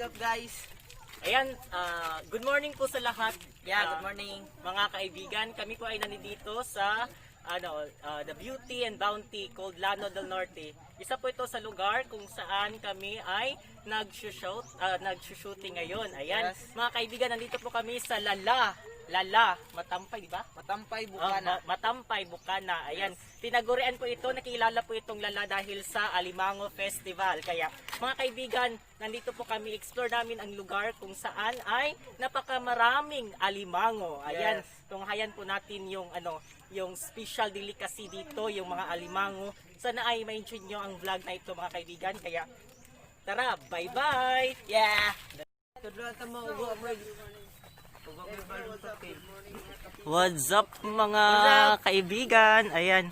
up guys? Ayan, good morning po sa lahat. Good morning. Mga kaibigan, kami po ay nandito sa The Beauty and Bounty called Llano del Norte. Isa po ito sa lugar kung saan kami ay nag-shooting ngayon. Ayan, Yes. mga kaibigan, nandito po kami sa Matampay, di ba? Matampay, Bukana. Matampay, Bukana. Ayan, tinagurian po ito, nakilala po itong Lala dahil sa Alimango Festival. Kaya, mga kaibigan, nandito po kami, explore namin ang lugar kung saan ay napakamaraming alimango. Ayan, Yes. tunghayan po natin yung yung special delicacy dito, yung mga alimango. Sana ay ma-enjoy nyo ang vlog na ito, mga kaibigan. Kaya, tara, bye-bye! Yeah! What's up mga kaibigan? Ayan.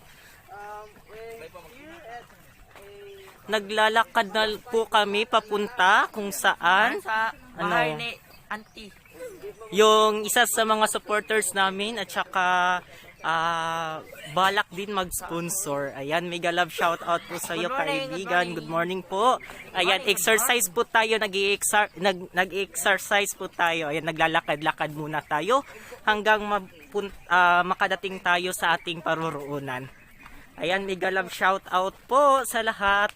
Naglalakad na po kami papunta kung saan Sa bahay ni Auntie. yung isa sa mga supporters namin at saka balak din mag-sponsor. Ayan, mega love shout out po sa iyo kaibigan. Good morning po. Ayan, exercise po tayo, nag-exercise po tayo. Ayan, naglalakad-lakad muna tayo hanggang makadating tayo sa ating paruroonan. Ayan, mega love shout out po sa lahat.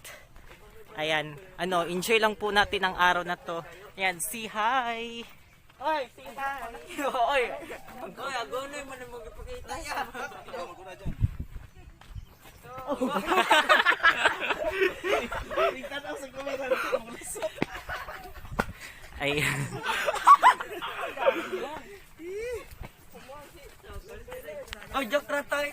Ayan, enjoy lang po natin ang araw na to. Ayan, say hi. Oy, say hi. Oy. Oy, agonoy mo na magpakita yan. Ayan. Oh, joke na tayo.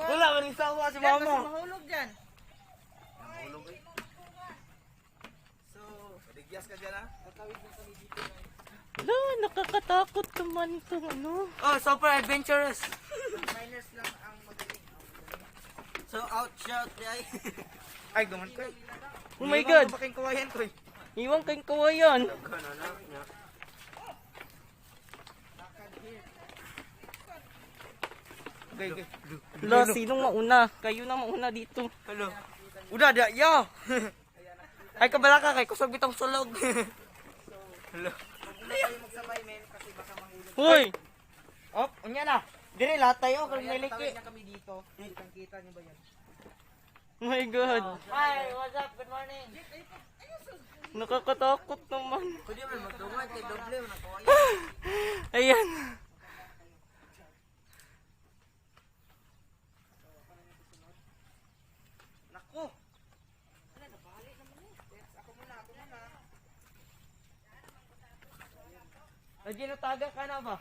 Wala, maning sawa si mama. Mahulog dyan. Wala, nakakatakot naman itong Oh, super adventurous. Minus lang ang magaling. So, out, shout, ay. Ay, guman ko. Oh my God! Baking kawayan ko. Iwan kayong kawayan. Okay, okay. Wala, sinong mauna? Kayo na mauna dito. Hello. Udah, dia, yo. Ay, kabalaka kay kusog bitong sulog. Hello. Hoy! Oh, unya na. Dire lahat tayo kung niliki. Kami dito. Kita niyo ba yan? Oh my God! Hi, what's up? Good morning. Nakakatakot naman. Pwede mo magtungad kay doble mo na kawayan. Ayan. Nako. Ay, ginataga ka na ba?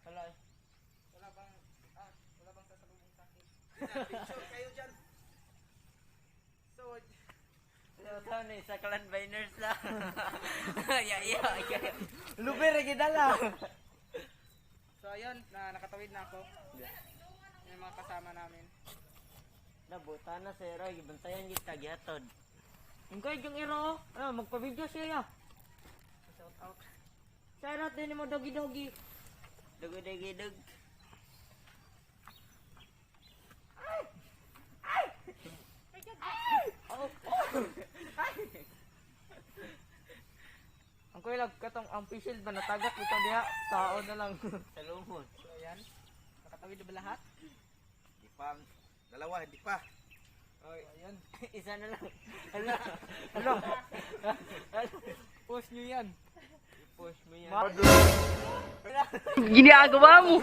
Wala. Wala bang sasalubong sa akin? Picture kayo dyan. So, Ano sa clan biners lang. yeah. Luber gidala. So, ayun, nakatawid na ako. Yung mga kasama namin. Nabuta na si Roy, bantayan gid kagyatod. Ingkoy yung iro, magpa-video siya. Shout out. Sarap din mo dogi-dogi. Dogi-dogi-dog. Ang kuilag katong ang pisil ba natagak ito diha taon na lang. Salumon. So, ayan. Nakatawid na ba lahat? Di pa. Dalawa, hindi pa. Okay, ayun. Isa na lang. Ano? Post nyo yan. Push mo yan. Ginagawa mo!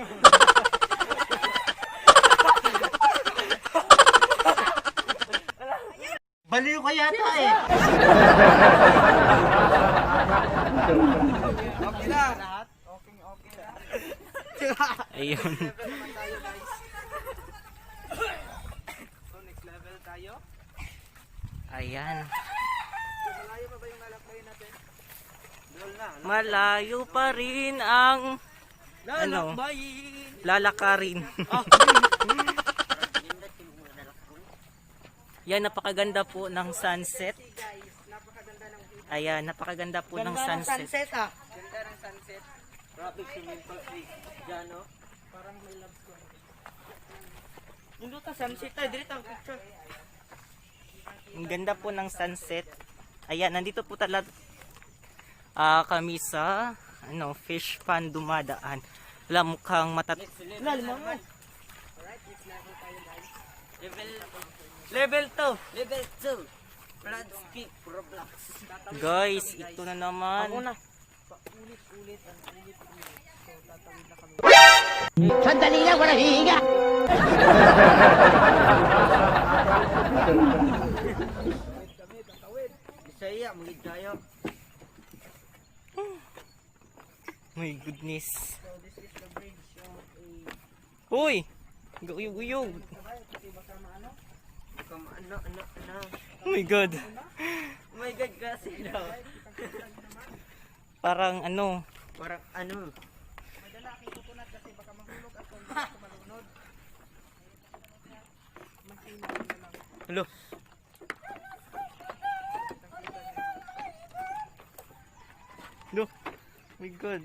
Baliw ka yata eh. Okay na. Lahat? Okay na. Ayun. Level naman tayo, guys. So, next level tayo. Ayan. Malayo pa ba yung lalakbayin natin? Malayo pa rin ang Lalakbayin. lalakarin. Yan, napakaganda po ng sunset. Guys, napakaganda ng view. Ayan, napakaganda po ng Ganda ng sunset. sunset ah. Ganda ng sunset. Traffic swimming pool free. Diyan no? Parang may loves ko. Nindot ta sunset tayo, dili ta ang picture. Ang ganda po ng sunset. Ayan, nandito po talaga kami sa fish pond dumadaan. Wala mukhang Lalo mo. Level 2. Level 2. Plansky Roblox. guys, ito na naman. Ako na. Paulit-ulit ang ulit-ulit. So, tatawid na kami. Sandali lang, wala hihinga. Bisaya, magid kayo. My goodness. So, this is the bridge of a... Uy! Guyog-guyog. Kasi baka maano? Come ano. Oh my god. Oh my god kasi daw. Parang Parang ano. Madala aking kukunat kasi baka mahulog ako. Hindi ako malunod. Mag-ingat na lang. Hello. No. Oh my god.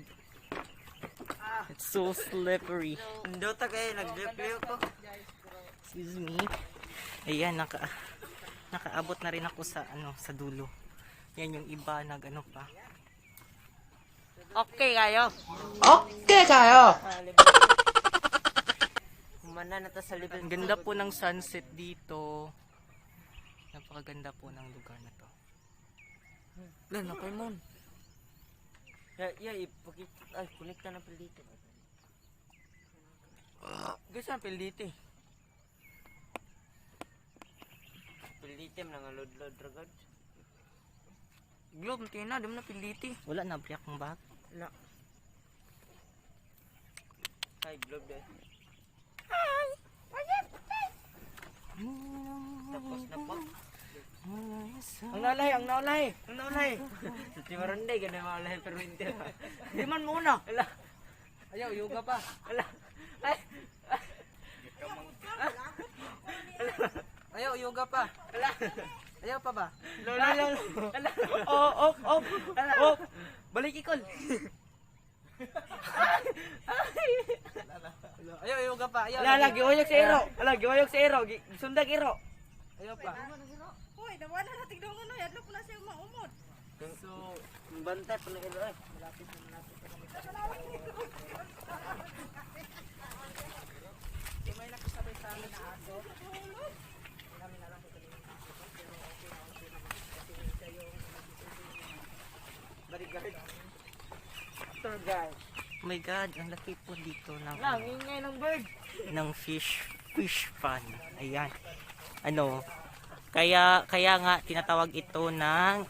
It's so slippery. Nindot ta kayo, nag-review ko. Excuse me. Ayan, nakaabot na rin ako sa sa dulo. Yan yung iba pa. Okay kayo. Okay kayo. Humana na ta sa level. Ang ganda po ng sunset dito. Napakaganda po ng lugar na to. Lan, napay mo. Ipakita. Ay, connect na pala dito. Guys, ang pala dito eh. Pilitim na nga load ragad. Globe, tina, dam na piliti. Wala na briyak ng bag. Wala. Hi, globe dahil. Tapos na po. Ang naulay. Sa Timaranday, ganun maulay pero hindi. Di man muna. Ala. Ayaw, yoga pa. Ala. Ay. Ayaw, yoga pa. Ala. Ayaw pa ba? Lola. Ala. Oh. Balik ikol. Ayaw, yoga pa. Ayaw. Ala, giwayog sa ero. Giwayog sa ero. Sundag ero. Ayaw pa. Hoy, nawala na tigdaw ko no, yadlo ko na siya maumot. So, bantay pa ng ero eh. May nakasabay sa amin na aso. Namin alam ko kanina. Pero okay naman. Kasi siya yung bodyguard. Tour guide. Oh my god, ang laki po dito Lang, ingay ng bird. ng fish pond. Ayan. Kaya nga tinatawag ito ng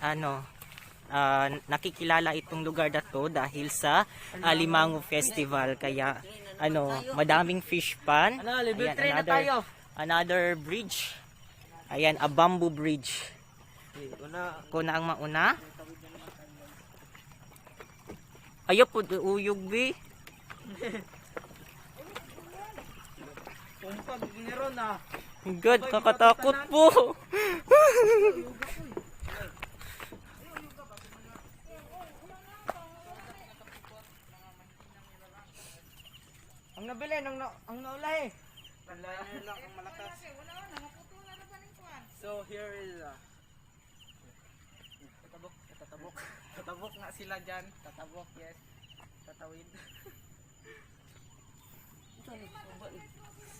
nakikilala itong lugar na to dahil sa Alimango Festival. Kaya madaming fish pond. Level Ayan, 3 na tayo. another bridge. Ayan, a bamboo bridge. Una, Ko na ang mauna. Ayo po uyog bi. umpag nero na. God, kakatakot po. Ang nabili, ang naulay. Panlayan lang ang malakas. So here is tatabok nga sila dyan. Tatabok, yes. Tatawid.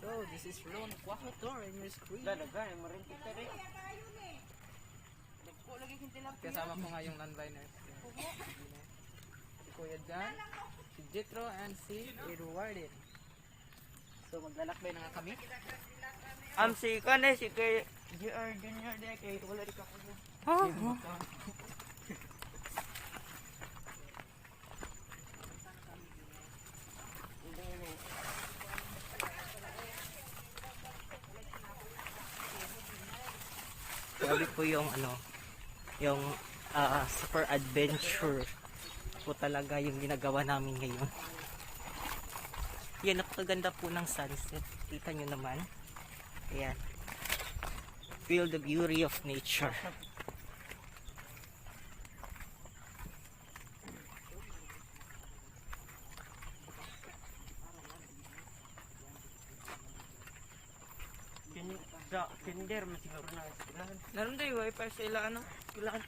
So this is Ron Quahotor in your screen. Dadagan, marin kita rin. Kasama ko nga yung non-binary. Si Kuya Jan, si Jethro, and si Eduardin. So maglalakbay na nga kami. Si kanay, si kay GR Junior de kay wala di ka ko. Grabe po yung super adventure po talaga yung ginagawa namin ngayon. Yan, napakaganda po ng sunset. Kita nyo naman. Ayan. Feel the beauty of nature. Sa kinder, masiguro na eskwelahan. Naroon tayo wifi sa ila ano? Kailangan.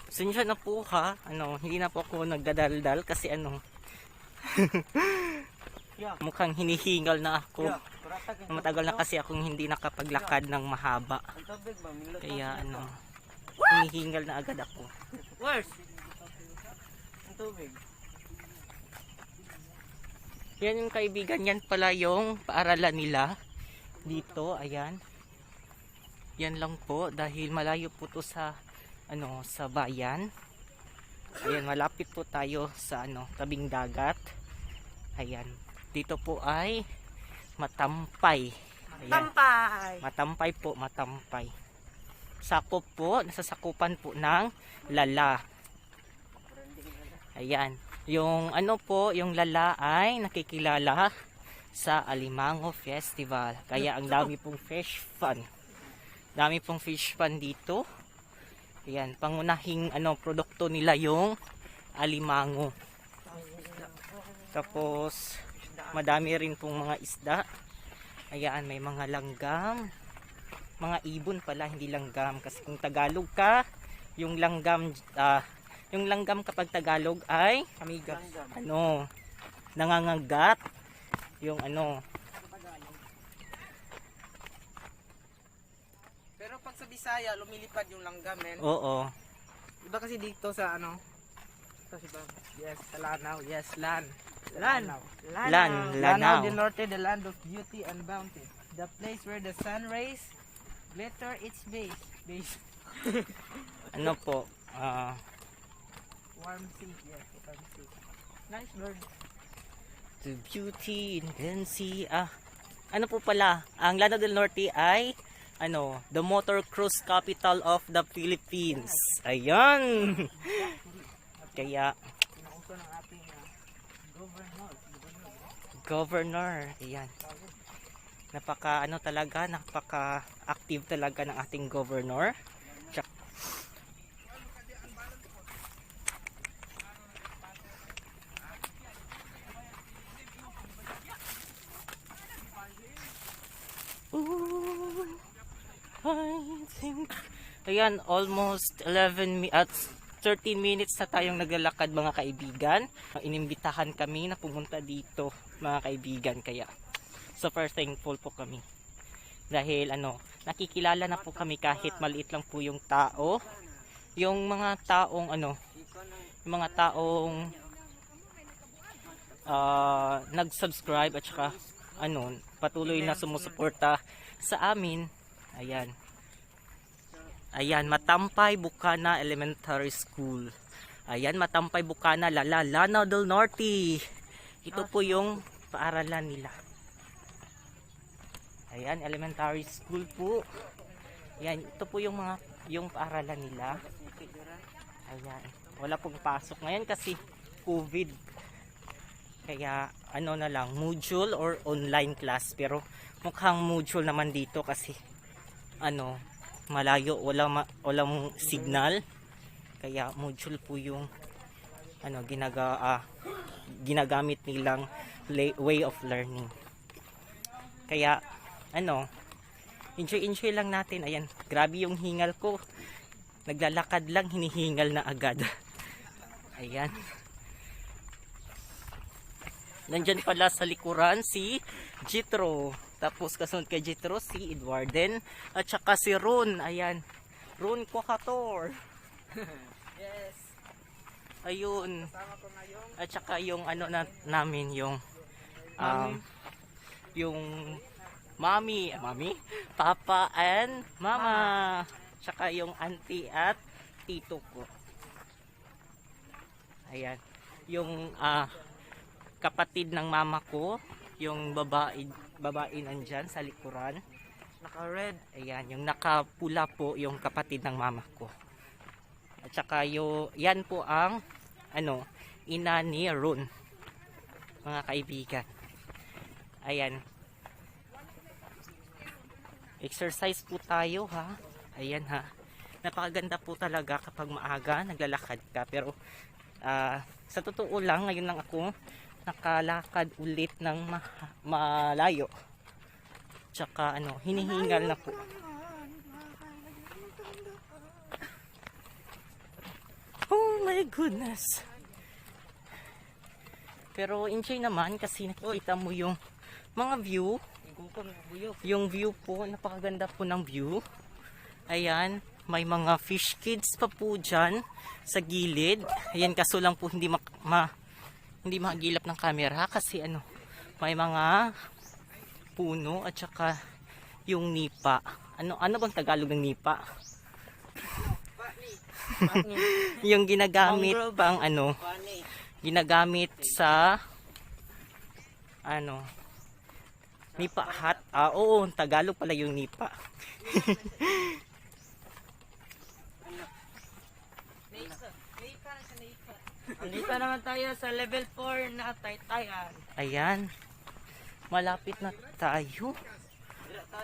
Pasensya na po ha. Hindi na po ako nagdadaldal kasi Yeah. mukhang hinihingal na ako. Yeah, paratag ang Matagal na kasi akong hindi nakapaglakad ng mahaba. Ang tubig ba? Milot Kaya ang hinihingal na agad ako. Worse! Ang tubig. Yan yung kaibigan, yan pala yung paaralan nila. Dito, ayan. Yan lang po dahil malayo po to sa sa bayan. Ayan, malapit po tayo sa tabing dagat. Ayan. Dito po ay Matampay. Ayan. Tampay! Matampay po, Matampay. Sakop po, nasasakupan po ng Lala. Ayan. Yung yung Lala ay nakikilala sa Alimango Festival. Kaya ang dami pong fish fun. Dami pong fish fun dito. Ayan, pangunahing produkto nila yung alimango. Tapos madami rin pong mga isda. Ayan, may mga langgam. Mga ibon pala, hindi langgam. Kasi kung Tagalog ka, yung langgam kapag Tagalog ay Amiga. nangangagat. Yung Pero pag sa Bisaya, lumilipad yung langgam, men. oo. Iba kasi dito sa Kasi ba? Yes, sa Lanao. Yes, Lanao. Lanao. Lanao del Norte, the land of beauty and bounty. The place where the sun rays glitter its base. Warm sea. Yes, warm sea. Nice bird. The beauty in Bensi. Ano po pala, ang Lanao del Norte ay the motor cruise capital of the Philippines. Ayan. Kaya Pinauso ng ating governor. Ayan. Napaka-active talaga ng ating governor. Ayan, almost 13 minutes na tayong naglalakad mga kaibigan. Inimbitahan kami na pumunta dito mga kaibigan, kaya super thankful po kami. Dahil nakikilala na po kami kahit maliit lang po yung tao. Yung mga taong nag-subscribe at saka patuloy na sumusuporta sa amin. Ayan, Matampay Bukana Elementary School. Ayan, Matampay Bukana, Lanao del Norte. Ito po yung paaralan nila. Ayan, elementary school po. Ayan, ito po yung paaralan nila. Ayan, wala pong pasok ngayon kasi COVID. Kaya na lang, module or online class. Pero mukhang module naman dito kasi malayo, walang signal. Kaya module po yung ginagamit nilang way of learning. Kaya enjoy lang natin. Ayan, grabe yung hingal ko. Naglalakad lang, hinihingal na agad. Ayan. Nandyan pala sa likuran si Jitro. Tapos kasunod kay Jitro si Edwarden. At saka si Ron. Ayan. Ron Kwakator. Yes. Ayun. Kasama ko ngayon. At saka yung namin yung yung mami, papa and mama. Tsaka yung auntie at tito ko. Ayan. Yung kapatid ng mama ko, yung babae nandyan sa likuran. Naka-red. Ayan, yung nakapula po yung kapatid ng mama ko. At saka yan po ang ina ni Ron. Mga kaibigan. Ayan. Exercise po tayo ha. Ayan ha. Napakaganda po talaga kapag maaga naglalakad ka. Pero sa totoo lang, ngayon lang ako nakalakad ulit ng malayo. Tsaka hinihingal na po. Oh my goodness. Pero enjoy naman kasi nakikita mo yung mga view. Yung view po, napakaganda po ng view. Ayan, may mga fish kids pa po dyan sa gilid. Ayan, kaso lang po hindi magilap ng camera kasi may mga puno at saka yung nipa. Ano bang Tagalog ng nipa? Yung ginagamit pang ginagamit sa nipa hat. Oo, Tagalog pala yung nipa. Andito naman tayo sa level 4 na Taytayan. Ayan. Malapit na tayo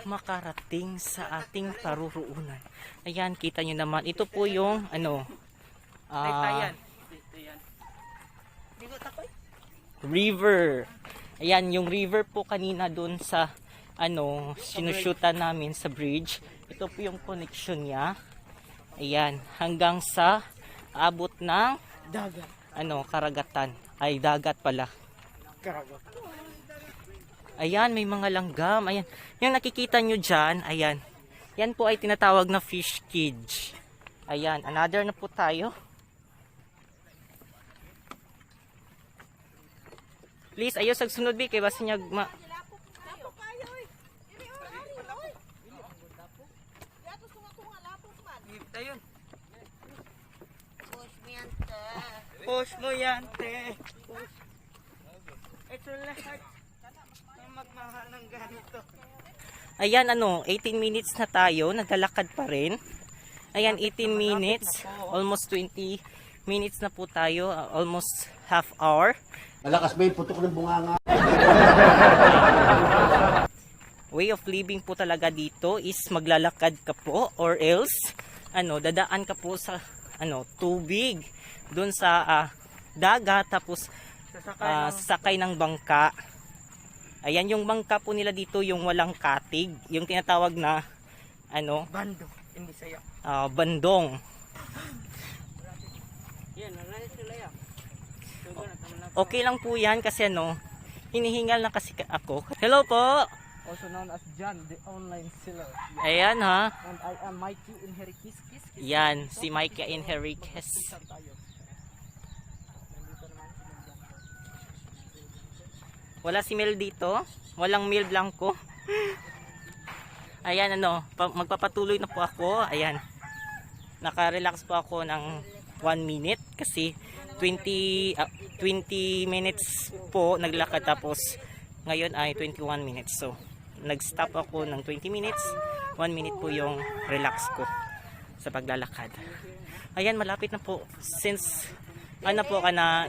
makarating sa ating paruroonan. Ayan, kita nyo naman. Ito po yung Taytayan. river. Ayan, yung river po kanina dun sa sinushutan namin sa bridge. Ito po yung connection niya. Ayan, hanggang sa abot ng Dagat. karagatan. Ay, dagat pala. Ayan, may mga langgam. Ayan, yung nakikita nyo dyan, ayan. Yan po ay tinatawag na fish cage. Ayan, another na po tayo. Please, ayos sa sunod bi kay basta niya Lapo kayo oy. Dili o ari oy. Yato tunga lapos man. Dito yun. Push mo yan, te. Push. Ito lahat. Ang magmahal ng ganito. Ayan, 18 minutes na tayo, naglalakad pa rin. Ayan, 18 minutes, almost 20 minutes na po tayo, almost half hour. Malakas ba yung putok ng bunganga? Way of living po talaga dito is maglalakad ka po or else dadaan ka po sa tubig doon sa dagat, tapos sasakay ng bangka. Ayan, yung bangka po nila dito yung walang katig, yung tinatawag na Bando. Hindi sa'yo. bandong. Yan, nalala sila yan. Okay lang po yan kasi hinihingal na kasi ako. Hello po! Also known as John, the online seller. Ayan ha. And I am Mikey in Herikiskis. Yan, si Micah Enriquez. Wala si Mel dito. Walang Mel Blanco. Ayan, magpapatuloy na po ako. Ayan. Naka-relax po ako ng 1 minute kasi 20 minutes po naglakad, tapos ngayon ay 21 minutes. So, nag-stop ako ng 20 minutes. 1 minute po yung relax ko sa paglalakad. Ayan, malapit na po. Since po ka na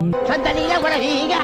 Sandali lang, walang hihinga!